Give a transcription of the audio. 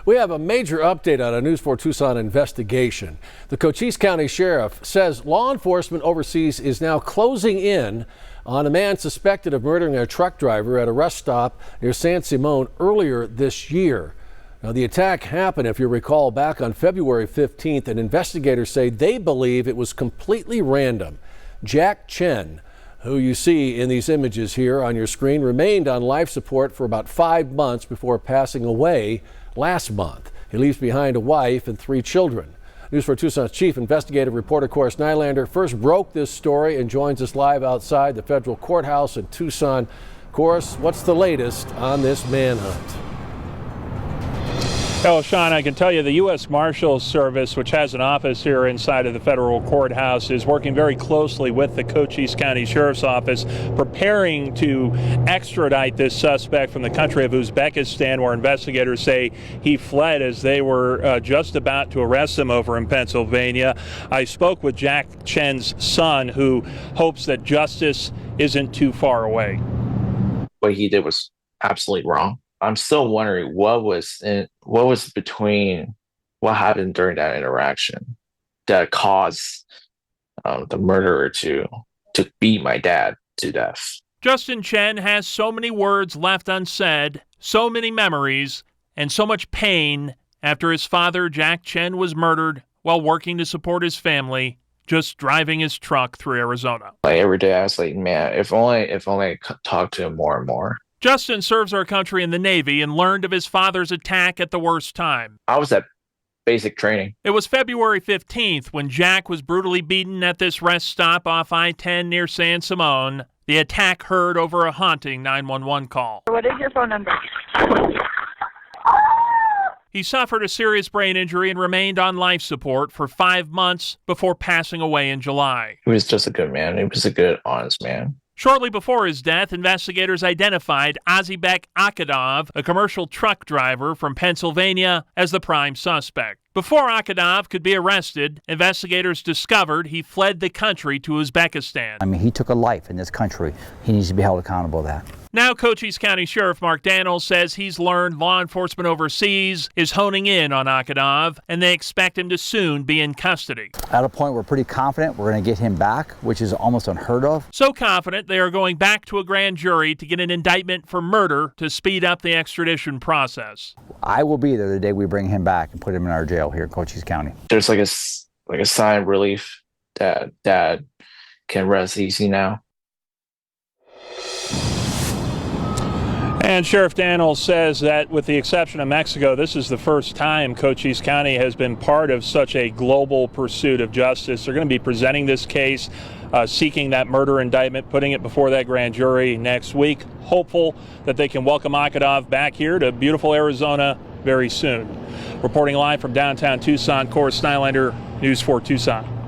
We have a major update on a News 4 Tucson investigation. The Cochise County Sheriff says law enforcement overseas is now closing in on a man suspected of murdering a truck driver at a rest stop near San Simon earlier this year. Now, the attack happened, if you recall, back on February 15th, and investigators say they believe it was completely random. Jack Chen, who you see in these images here on your screen, remained on life support for about 5 months before passing away last month. He leaves behind a wife and 3 children. News 4 Tucson's chief investigative reporter, Coris Nylander, first broke this story and joins us live outside the federal courthouse in Tucson. Coris, what's the latest on this manhunt? Well, Sean, I can tell you the U.S. Marshals Service, which has an office here inside of the federal courthouse, is working very closely with the Cochise County Sheriff's Office, preparing to extradite this suspect from the country of Uzbekistan, where investigators say he fled as they were just about to arrest him over in Pennsylvania. I spoke with Jack Chen's son, who hopes that justice isn't too far away. What he did was absolutely wrong. I'm still wondering what was between what happened during that interaction that caused the murderer to beat my dad to death. Justin Chen has so many words left unsaid, so many memories, and so much pain after his father, Jack Chen, was murdered while working to support his family, just driving his truck through Arizona. Like every day I was like, man, if only I could talk to him more and more. Justin serves our country in the Navy and learned of his father's attack at the worst time. I was at basic training. It was February 15th when Jack was brutally beaten at this rest stop off I-10 near San Simon. The attack heard over a haunting 911 call. What is your phone number? He suffered a serious brain injury and remained on life support for 5 months before passing away in July. He was just a good man. He was a good, honest man. Shortly before his death, investigators identified Azibek Akadov, a commercial truck driver from Pennsylvania, as the prime suspect. Before Akadov could be arrested, investigators discovered he fled the country to Uzbekistan. I mean, he took a life in this country. He needs to be held accountable for that. Now, Cochise County Sheriff Mark Daniels says he's learned law enforcement overseas is honing in on Akadov, and they expect him to soon be in custody. At a point, we're pretty confident we're going to get him back, which is almost unheard of. So confident they are going back to a grand jury to get an indictment for murder to speed up the extradition process. I will be there the day we bring him back and put him in our jail here in Cochise County. There's like a sign of relief that Dad can rest easy now. And Sheriff Daniels says that with the exception of Mexico, this is the first time Cochise County has been part of such a global pursuit of justice. They're going to be presenting this case, seeking that murder indictment, putting it before that grand jury next week, hopeful that they can welcome Akadov back here to beautiful Arizona very soon. Reporting live from downtown Tucson, Coris Nylander, News 4 Tucson.